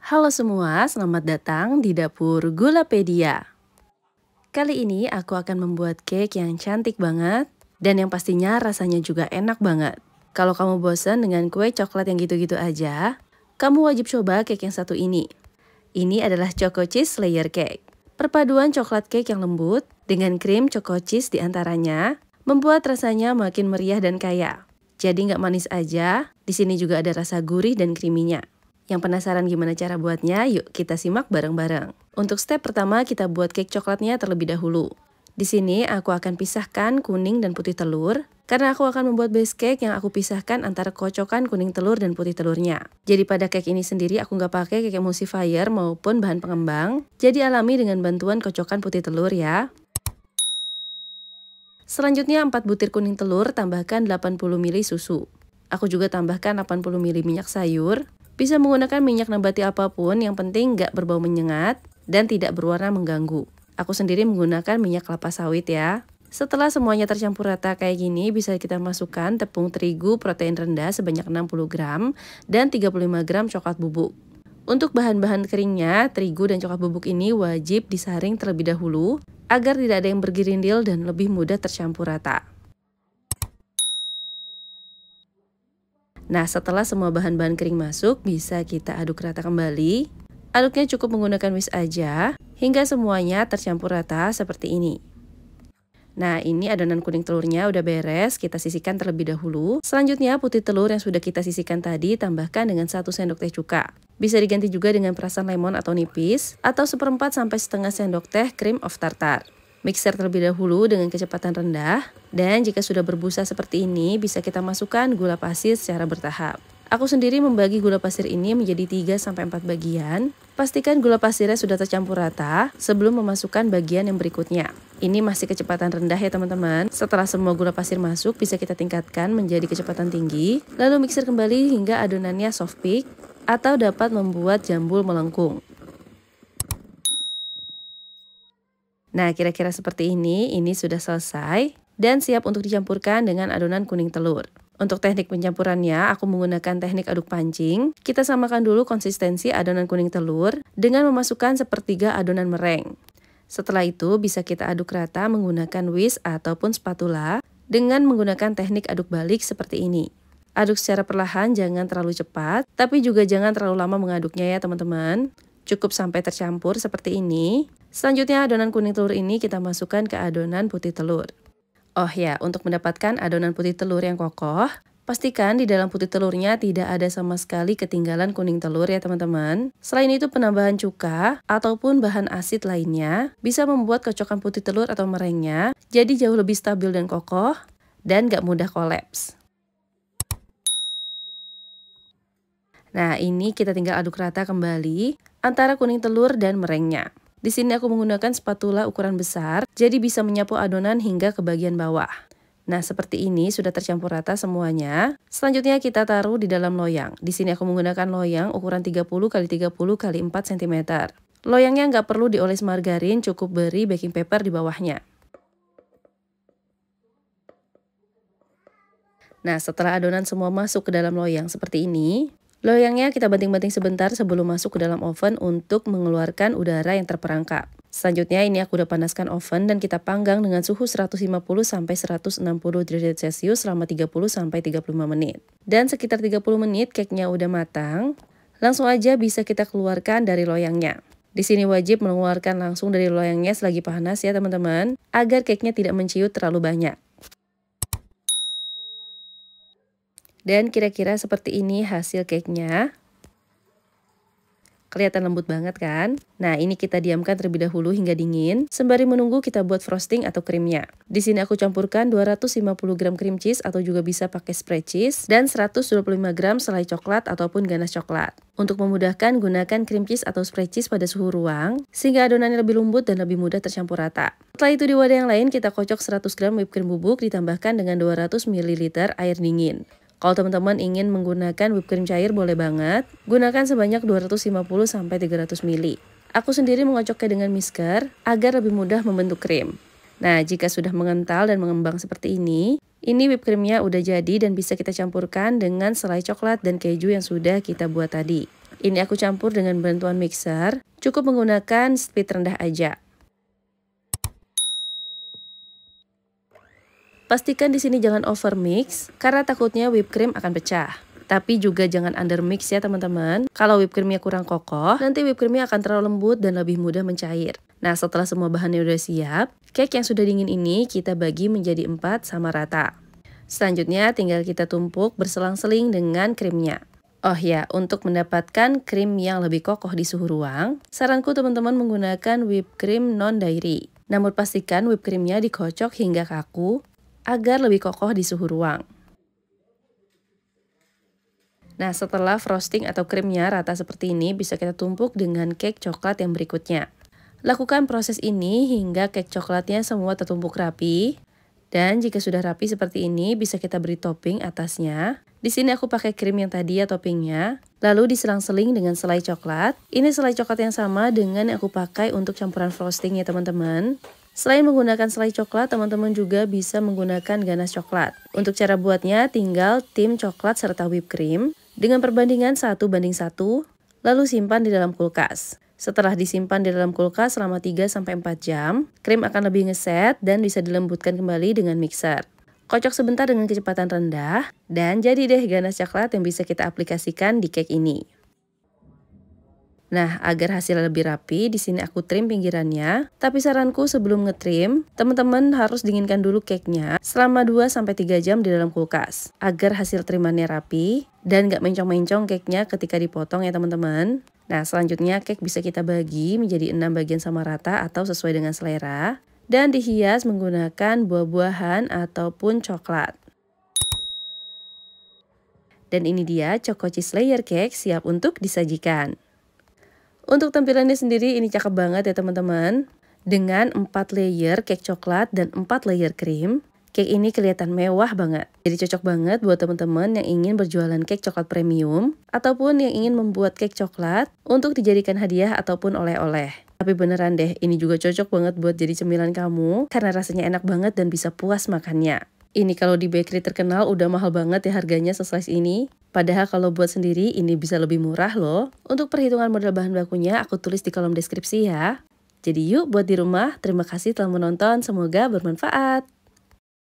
Halo semua, selamat datang di dapur Gulapedia. Kali ini aku akan membuat cake yang cantik banget dan yang pastinya rasanya juga enak banget. Kalau kamu bosan dengan kue coklat yang gitu-gitu aja, kamu wajib coba cake yang satu ini. Ini adalah Choco Cheese Layer Cake. Perpaduan coklat cake yang lembut dengan krim choco cheese di antaranya membuat rasanya makin meriah dan kaya. Jadi nggak manis aja, di sini juga ada rasa gurih dan kriminya. Yang penasaran gimana cara buatnya? Yuk kita simak bareng-bareng. Untuk step pertama kita buat cake coklatnya terlebih dahulu. Di sini aku akan pisahkan kuning dan putih telur, karena aku akan membuat base cake yang aku pisahkan antara kocokan kuning telur dan putih telurnya. Jadi pada cake ini sendiri aku nggak pakai cake emulsifier maupun bahan pengembang, jadi alami dengan bantuan kocokan putih telur ya. Selanjutnya 4 butir kuning telur, tambahkan 80 ml susu. Aku juga tambahkan 80 ml minyak sayur. Bisa menggunakan minyak nabati apapun, yang penting nggak berbau menyengat dan tidak berwarna mengganggu. Aku sendiri menggunakan minyak kelapa sawit ya. Setelah semuanya tercampur rata kayak gini, bisa kita masukkan tepung terigu protein rendah sebanyak 60 gram dan 35 gram coklat bubuk. Untuk bahan-bahan keringnya, terigu dan coklat bubuk ini wajib disaring terlebih dahulu agar tidak ada yang bergerindil dan lebih mudah tercampur rata. Nah, setelah semua bahan-bahan kering masuk, bisa kita aduk rata kembali. Aduknya cukup menggunakan whisk aja, hingga semuanya tercampur rata seperti ini. Nah, ini adonan kuning telurnya udah beres, kita sisihkan terlebih dahulu. Selanjutnya, putih telur yang sudah kita sisihkan tadi, tambahkan dengan 1 sendok teh cuka. Bisa diganti juga dengan perasan lemon atau nipis, atau 1/4 sampai setengah sendok teh cream of tartar. Mixer terlebih dahulu dengan kecepatan rendah, dan jika sudah berbusa seperti ini, bisa kita masukkan gula pasir secara bertahap. Aku sendiri membagi gula pasir ini menjadi 3-4 bagian. Pastikan gula pasirnya sudah tercampur rata sebelum memasukkan bagian yang berikutnya. Ini masih kecepatan rendah ya teman-teman. Setelah semua gula pasir masuk, bisa kita tingkatkan menjadi kecepatan tinggi, lalu mixer kembali hingga adonannya soft peak atau dapat membuat jambul melengkung. Nah, kira-kira seperti ini sudah selesai dan siap untuk dicampurkan dengan adonan kuning telur. Untuk teknik pencampurannya, aku menggunakan teknik aduk pancing. Kita samakan dulu konsistensi adonan kuning telur dengan memasukkan 1/3 adonan meringue. Setelah itu, bisa kita aduk rata menggunakan whisk ataupun spatula dengan menggunakan teknik aduk balik seperti ini. Aduk secara perlahan, jangan terlalu cepat, tapi juga jangan terlalu lama mengaduknya ya teman-teman. Cukup sampai tercampur seperti ini. Selanjutnya adonan kuning telur ini kita masukkan ke adonan putih telur. Oh ya, untuk mendapatkan adonan putih telur yang kokoh, pastikan di dalam putih telurnya tidak ada sama sekali ketinggalan kuning telur ya teman-teman. Selain itu penambahan cuka ataupun bahan asid lainnya bisa membuat kocokan putih telur atau meringuenya jadi jauh lebih stabil dan kokoh dan gak mudah kolaps. Nah, ini kita tinggal aduk rata kembali antara kuning telur dan meringuenya. Di sini aku menggunakan spatula ukuran besar, jadi bisa menyapu adonan hingga ke bagian bawah. Nah, seperti ini sudah tercampur rata semuanya. Selanjutnya kita taruh di dalam loyang. Di sini aku menggunakan loyang ukuran 30 x 30 x 4 cm. Loyangnya nggak perlu dioles margarin, cukup beri baking paper di bawahnya. Nah, setelah adonan semua masuk ke dalam loyang seperti ini, loyangnya kita banting-banting sebentar sebelum masuk ke dalam oven untuk mengeluarkan udara yang terperangkap. Selanjutnya ini aku udah panaskan oven dan kita panggang dengan suhu 150 sampai 160 derajat Celcius selama 30 sampai 35 menit. Dan sekitar 30 menit cake-nya udah matang, langsung aja bisa kita keluarkan dari loyangnya. Di sini wajib mengeluarkan langsung dari loyangnya selagi panas ya teman-teman, agar cake-nya tidak menciut terlalu banyak. Dan kira-kira seperti ini hasil cake-nya. Kelihatan lembut banget kan? Nah, ini kita diamkan terlebih dahulu hingga dingin, sembari menunggu kita buat frosting atau krimnya. Di sini aku campurkan 250 gram cream cheese atau juga bisa pakai spread cheese dan 125 gram selai coklat ataupun ganache coklat. Untuk memudahkan, gunakan cream cheese atau spread cheese pada suhu ruang sehingga adonannya lebih lembut dan lebih mudah tercampur rata. Setelah itu di wadah yang lain kita kocok 100 gram whipped cream bubuk ditambahkan dengan 200 ml air dingin. Kalau teman-teman ingin menggunakan whipped cream cair boleh banget, gunakan sebanyak 250-300 ml. Aku sendiri mengocoknya dengan whisker agar lebih mudah membentuk krim. Nah, jika sudah mengental dan mengembang seperti ini whipped creamnya udah jadi dan bisa kita campurkan dengan selai coklat dan keju yang sudah kita buat tadi. Ini aku campur dengan bantuan mixer, cukup menggunakan speed rendah aja. Pastikan di sini jangan over mix, karena takutnya whipped cream akan pecah. Tapi juga jangan under mix ya teman-teman. Kalau whipped creamnya kurang kokoh, nanti whipped creamnya akan terlalu lembut dan lebih mudah mencair. Nah, setelah semua bahannya udah siap, cake yang sudah dingin ini kita bagi menjadi 4 sama rata. Selanjutnya tinggal kita tumpuk berselang-seling dengan krimnya. Oh ya, untuk mendapatkan krim yang lebih kokoh di suhu ruang, saranku teman-teman menggunakan whipped cream non-dairy. Namun pastikan whipped creamnya dikocok hingga kaku, agar lebih kokoh di suhu ruang. Nah, setelah frosting atau krimnya rata seperti ini, bisa kita tumpuk dengan cake coklat yang berikutnya. Lakukan proses ini hingga cake coklatnya semua tertumpuk rapi. Dan jika sudah rapi seperti ini, bisa kita beri topping atasnya. Di sini aku pakai krim yang tadi ya toppingnya. Lalu diselang-seling dengan selai coklat. Ini selai coklat yang sama dengan yang aku pakai untuk campuran frosting ya teman-teman. Selain menggunakan selai coklat, teman-teman juga bisa menggunakan ganas coklat. Untuk cara buatnya, tinggal tim coklat serta whipped cream dengan perbandingan 1:1, lalu simpan di dalam kulkas. Setelah disimpan di dalam kulkas selama 3-4 jam, krim akan lebih ngeset dan bisa dilembutkan kembali dengan mixer. Kocok sebentar dengan kecepatan rendah, dan jadi deh ganas coklat yang bisa kita aplikasikan di cake ini. Nah, agar hasilnya lebih rapi, di sini aku trim pinggirannya. Tapi saranku sebelum ngetrim, teman-teman harus dinginkan dulu cake-nya selama 2-3 jam di dalam kulkas. Agar hasil trimannya rapi dan nggak mencong-mencong cake-nya ketika dipotong ya teman-teman. Nah, selanjutnya cake bisa kita bagi menjadi 6 bagian sama rata atau sesuai dengan selera. Dan dihias menggunakan buah-buahan ataupun coklat. Dan ini dia choco cheese layer cake siap untuk disajikan. Untuk tampilannya sendiri ini cakep banget ya teman-teman. Dengan 4 layer cake coklat dan 4 layer krim, cake ini kelihatan mewah banget. Jadi cocok banget buat teman-teman yang ingin berjualan cake coklat premium ataupun yang ingin membuat cake coklat untuk dijadikan hadiah ataupun oleh-oleh. Tapi beneran deh, ini juga cocok banget buat jadi cemilan kamu karena rasanya enak banget dan bisa puas makannya. Ini kalau di bakery terkenal udah mahal banget ya harganya sesize ini. Padahal kalau buat sendiri ini bisa lebih murah loh. Untuk perhitungan modal bahan bakunya aku tulis di kolom deskripsi ya. Jadi yuk buat di rumah. Terima kasih telah menonton, semoga bermanfaat.